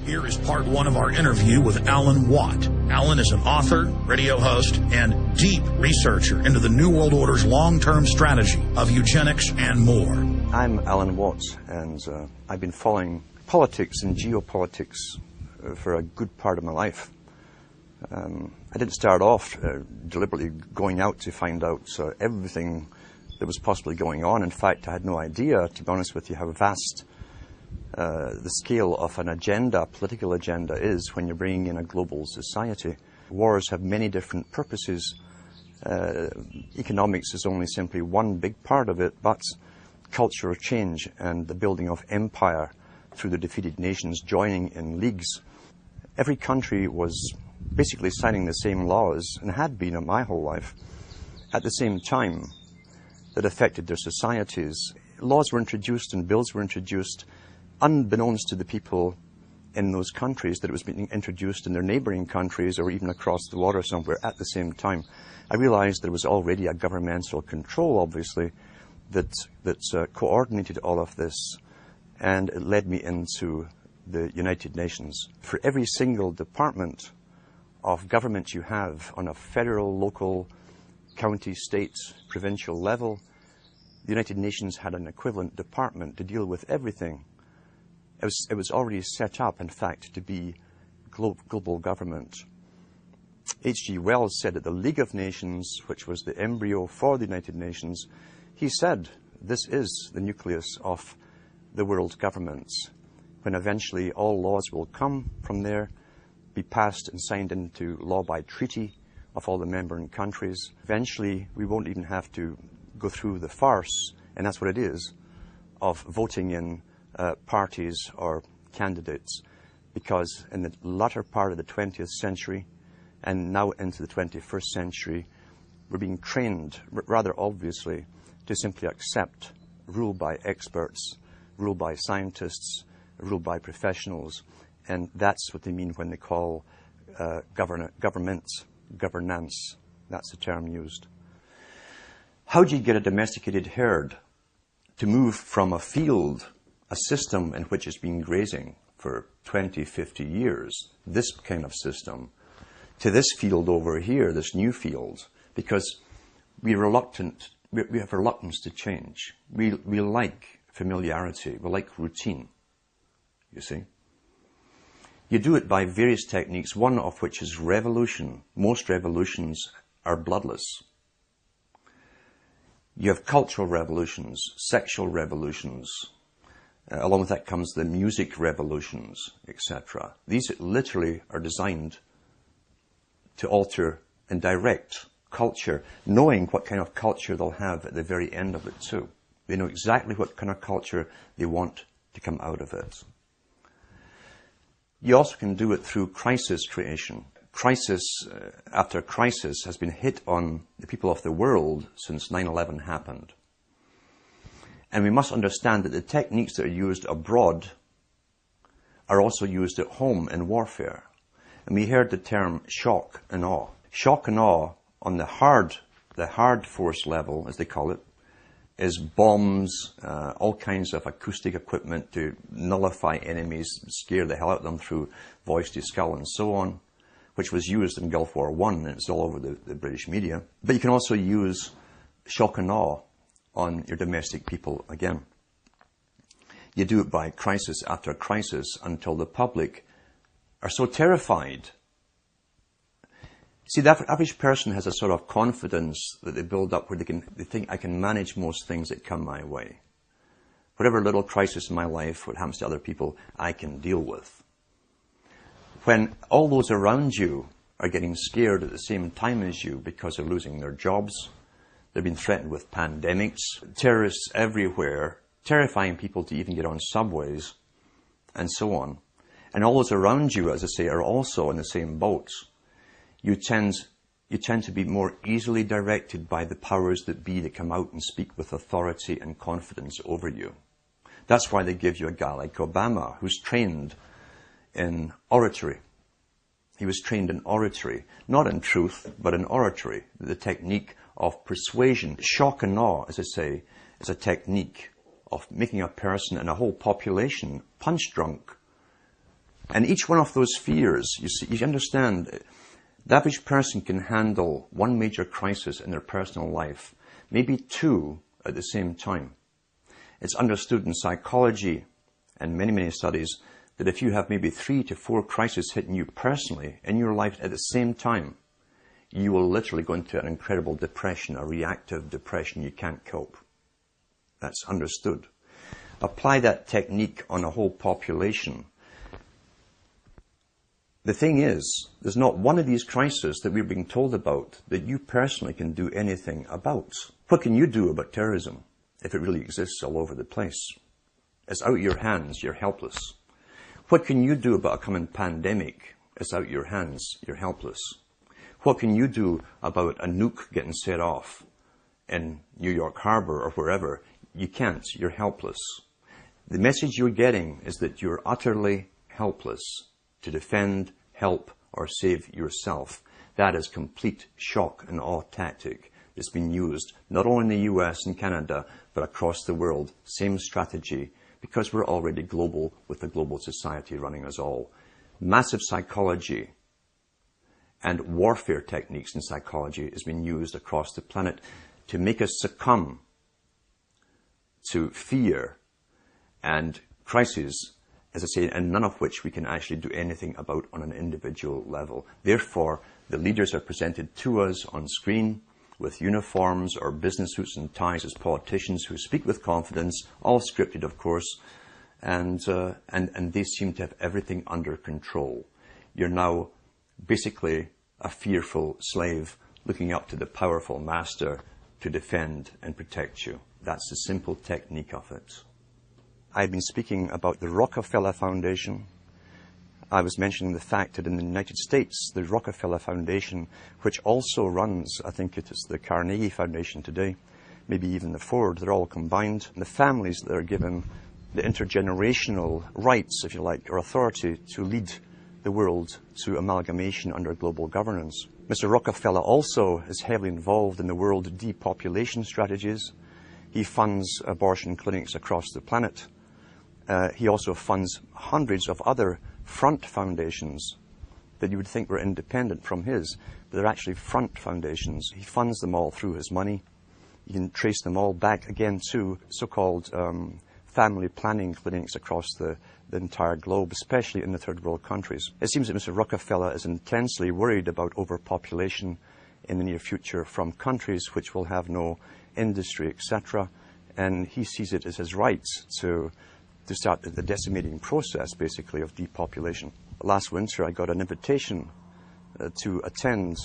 Here is part one of our interview with Alan Watt. Alan is an author, radio host, and deep researcher into the New World Order's long-term strategy of eugenics and more. I'm Alan Watt, and I've been following politics and geopolitics for a good part of my life. I didn't start off deliberately going out to find out everything that was possibly going on. In fact, I had no idea, to be honest with you, how vast the scale of an agenda, political agenda, is when you're bringing in a global society. Wars have many different purposes. Economics is only simply one big part of it, but cultural change and the building of empire through the defeated nations joining in leagues. Every country was basically signing the same laws, and had been my whole life, at the same time, that affected their societies. Laws were introduced and bills were introduced unbeknownst to the people in those countries that it was being introduced in their neighboring countries or even across the water somewhere at the same time. I realized there was already a governmental control, obviously, that coordinated all of this, and it led me into the United Nations. For every single department of government you have on a federal, local, county, state, provincial level, the United Nations had an equivalent department to deal with everything. It was already set up, in fact, to be global government. H.G. Wells said at the League of Nations, which was the embryo for the United Nations, he said, this is the nucleus of the world governments, when eventually all laws will come from there, be passed and signed into law by treaty of all the member countries. Eventually, we won't even have to go through the farce, and that's what it is, of voting in parties or candidates, because in the latter part of the 20th century and now into the 21st century, we're being trained, rather obviously, to simply accept rule by experts, rule by scientists, rule by professionals, and that's what they mean when they call governance. That's the term used. How do you get a domesticated herd to move from a field, a system in which it's been grazing for 20, 50 years, this kind of system, to this field over here, this new field? Because we have reluctance to change. We like familiarity. We like routine, you see. You do it by various techniques, one of which is revolution. Most revolutions are bloodless. You have cultural revolutions, sexual revolutions. Along with that comes the music revolutions, etc. These literally are designed to alter and direct culture, knowing what kind of culture they'll have at the very end of it too. They know exactly what kind of culture they want to come out of it. You also can do it through crisis creation. Crisis after crisis has been hit on the people of the world since 9/11 happened. And we must understand that the techniques that are used abroad are also used at home in warfare. And we heard the term shock and awe. Shock and awe on the hard force level, as they call it, is bombs, all kinds of acoustic equipment to nullify enemies, scare the hell out of them through voice to skull and so on, which was used in Gulf War I, and it's all over the British media. But you can also use shock and awe on your domestic people again. You do it by crisis after crisis until the public are so terrified. See, the average person has a sort of confidence that they build up where they think, I can manage most things that come my way. Whatever little crisis in my life, what happens to other people, I can deal with. When all those around you are getting scared at the same time as you because they're losing their jobs, they've been threatened with pandemics, terrorists everywhere, terrifying people to even get on subways, and so on. And all those around you, as I say, are also in the same boat. You tend to be more easily directed by the powers that be that come out and speak with authority and confidence over you. That's why they give you a guy like Obama, who's trained in oratory. He was trained in oratory, not in truth, but in oratory, the technique of persuasion. Shock and awe, as I say, is a technique of making a person and a whole population punch drunk And each one of those fears, you understand, the average person can handle one major crisis in their personal life, maybe two at the same time. It's understood in psychology and many, many studies that if you have maybe 3 to 4 crises hitting you personally in your life at the same time, you will literally go into an incredible depression, a reactive depression. You can't cope. That's understood. Apply that technique on a whole population. The thing is, there's not one of these crises that we're being told about that you personally can do anything about. What can you do about terrorism if it really exists all over the place? It's out of your hands. You're helpless. What can you do about a coming pandemic? It's out of your hands. You're helpless. What can you do about a nuke getting set off in New York Harbor or wherever? You can't. You're helpless. The message you're getting is that you're utterly helpless to defend, help, or save yourself. That is complete shock and awe tactic that's been used not only in the US and Canada, but across the world. Same strategy, because we're already global with a global society running us all. Massive psychology and warfare techniques in psychology has been used across the planet to make us succumb to fear and crises, as I say, and none of which we can actually do anything about on an individual level. Therefore, the leaders are presented to us on screen with uniforms or business suits and ties as politicians who speak with confidence, all scripted, of course, and they seem to have everything under control. You're now basically a fearful slave looking up to the powerful master to defend and protect you. That's the simple technique of it. I've been speaking about the Rockefeller Foundation. I was mentioning the fact that in the United States, the Rockefeller Foundation, which also runs, I think it is the Carnegie Foundation today, maybe even the Ford, they're all combined. And the families that are given the intergenerational rights, if you like, or authority to lead the world to amalgamation under global governance. Mr. Rockefeller also is heavily involved in the world depopulation strategies. He funds abortion clinics across the planet. He also funds hundreds of other front foundations that you would think were independent from his, but they're actually front foundations. He funds them all through his money. You can trace them all back again to so-called family planning clinics across the entire globe, especially in the third world countries. It seems that Mr. Rockefeller is intensely worried about overpopulation in the near future from countries which will have no industry, etc. And he sees it as his right to start the decimating process, basically, of depopulation. Last winter, I got an invitation to attend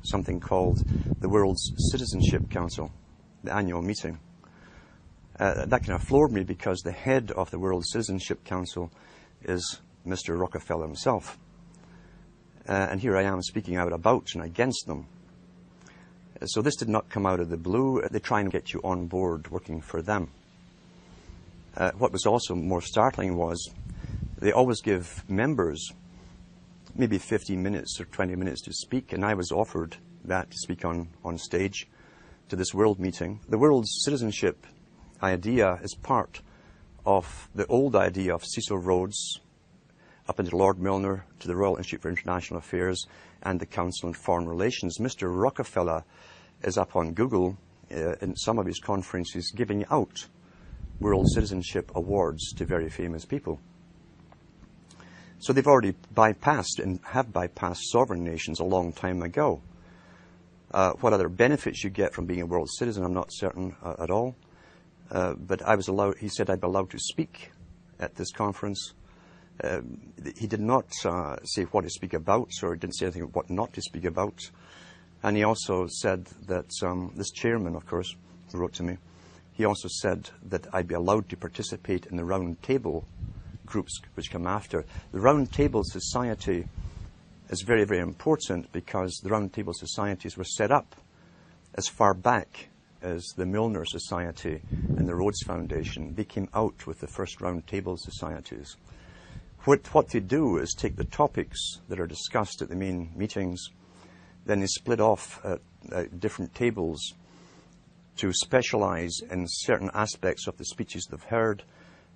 something called the World's Citizenship Council, the annual meeting. That kind of floored me because the head of the World Citizenship Council is Mr. Rockefeller himself. And here I am speaking out about and against them. So this did not come out of the blue. They try and get you on board working for them. What was also more startling was they always give members maybe 15 minutes or 20 minutes to speak, and I was offered that to speak on stage to this world meeting. The world's citizenship idea is part of the old idea of Cecil Rhodes up into Lord Milner to the Royal Institute for International Affairs and the Council on Foreign Relations. Mr. Rockefeller is up on Google in some of his conferences giving out World Citizenship Awards to very famous people. So they've already bypassed and have bypassed sovereign nations a long time ago. What other benefits you get from being a world citizen, I'm not certain at all. But I was allowed, he said I'd be allowed to speak at this conference. He did not say what to speak about, or didn't say anything about what not to speak about. And he also said that, this chairman, of course, who wrote to me, he also said that I'd be allowed to participate in the round table groups which come after. The round table society is very, very important because the round table societies were set up as far back as the Milner Society and the Rhodes Foundation. They came out with the first round table societies. What they do is take the topics that are discussed at the main meetings, then they split off different tables to specialize in certain aspects of the speeches they've heard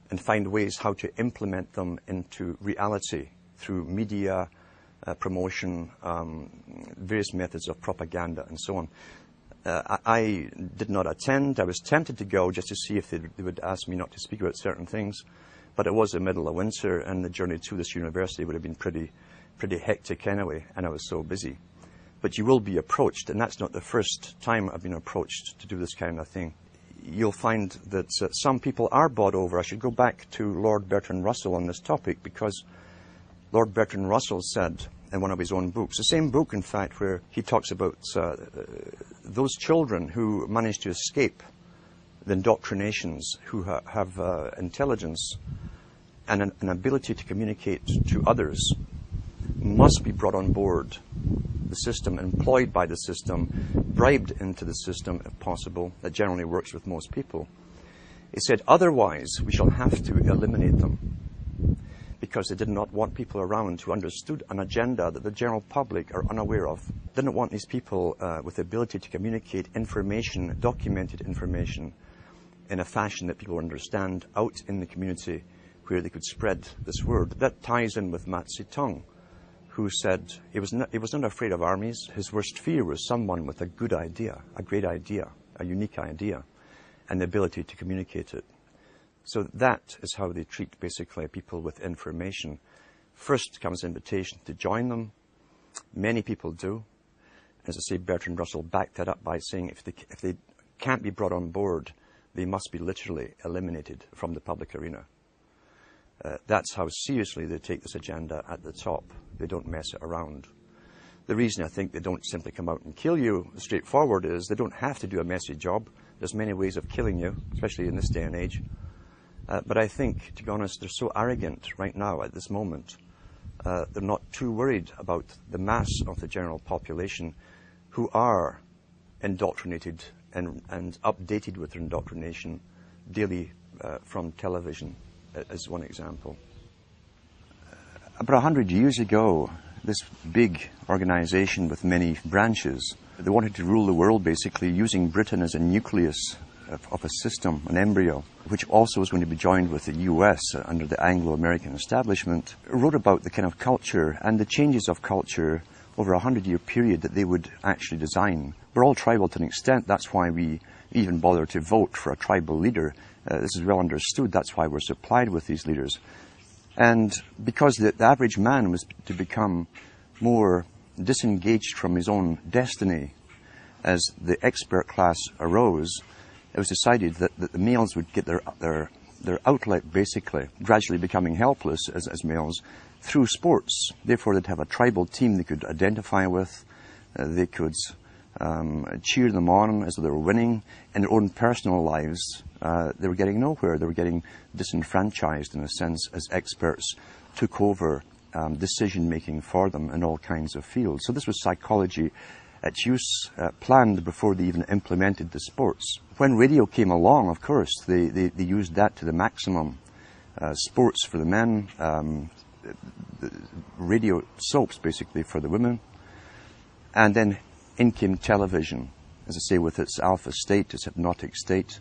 and find ways how to implement them into reality through media, promotion, various methods of propaganda, and so on. I did not attend. I was tempted to go just to see if they would ask me not to speak about certain things, but it was the middle of winter, and the journey to this university would have been pretty hectic anyway, and I was so busy. But you will be approached, and that's not the first time I've been approached to do this kind of thing. You'll find that some people are bought over. I should go back to Lord Bertrand Russell on this topic, because Lord Bertrand Russell said in one of his own books, the same book, in fact, where he talks about those children who manage to escape the indoctrinations, who have intelligence and an ability to communicate to others, must be brought on board the system, employed by the system, bribed into the system if possible. That generally works with most people. He said, otherwise we shall have to eliminate them, because they did not want people around who understood an agenda that the general public are unaware of. Didn't want these people with the ability to communicate information, documented information, in a fashion that people understand out in the community where they could spread this word. That ties in with Mao Zedong, who said he was not afraid of armies. His worst fear was someone with a good idea, a great idea, a unique idea, and the ability to communicate it. So that is how they treat basically people with information. First comes invitation to join them. Many people do. As I say, Bertrand Russell backed that up by saying if they can't be brought on board, they must be literally eliminated from the public arena. That's how seriously they take this agenda at the top. They don't mess it around. The reason I think they don't simply come out and kill you, straightforward, is they don't have to do a messy job. There's many ways of killing you, especially in this day and age. But I think, to be honest, they're so arrogant right now at this moment. They're not too worried about the mass of the general population who are indoctrinated and updated with their indoctrination daily from television, as one example. About 100 years ago, this big organization with many branches, they wanted to rule the world basically using Britain as a nucleus of a system, an embryo, which also was going to be joined with the US under the Anglo-American establishment, wrote about the kind of culture and the changes of culture over a 100-year period that they would actually design. We're all tribal to an extent. That's why we even bother to vote for a tribal leader. This is well understood. That's why we're supplied with these leaders. And because the average man was to become more disengaged from his own destiny as the expert class arose, it was decided that the males would get their outlet, basically, gradually becoming helpless as males, through sports. Therefore, they'd have a tribal team they could identify with. They could cheer them on as though they were winning. In their own personal lives, they were getting nowhere. They were getting disenfranchised, in a sense, as experts took over decision-making for them in all kinds of fields. So this was psychology at use, planned before they even implemented the sports. When radio came along, of course, they used that to the maximum. Sports for the men, the radio soaps, basically, for the women. And then in came television, as I say, with its alpha state, its hypnotic state.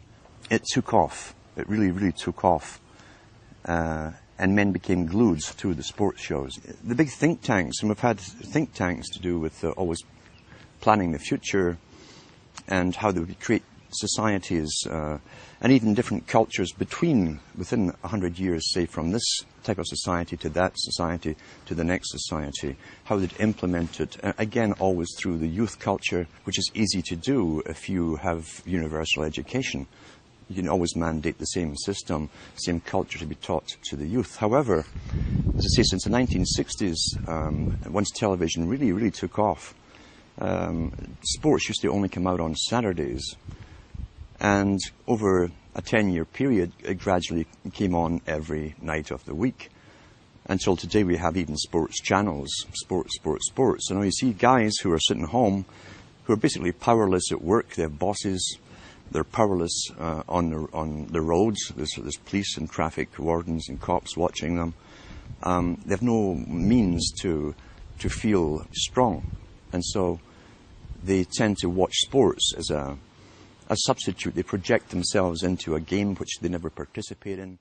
It took off. It really, really took off. And men became glued to the sports shows. The big think tanks, and we've had think tanks to do with always planning the future and how they would create societies and even different cultures within 100 years, say, from this type of society to that society to the next society, how they'd implement it, again, always through the youth culture, which is easy to do if you have universal education. You can always mandate the same system, same culture to be taught to the youth. However, as I say, since the 1960s, once television really, really took off, sports used to only come out on Saturdays. And over a 10-year period, it gradually came on every night of the week. Until today, we have even sports channels, sports. And now you see guys who are sitting home, who are basically powerless at work. They have bosses. They're powerless on the roads. There's police and traffic wardens and cops watching them. They have no means to feel strong. And so they tend to watch sports as a substitute. They project themselves into a game which they never participate in.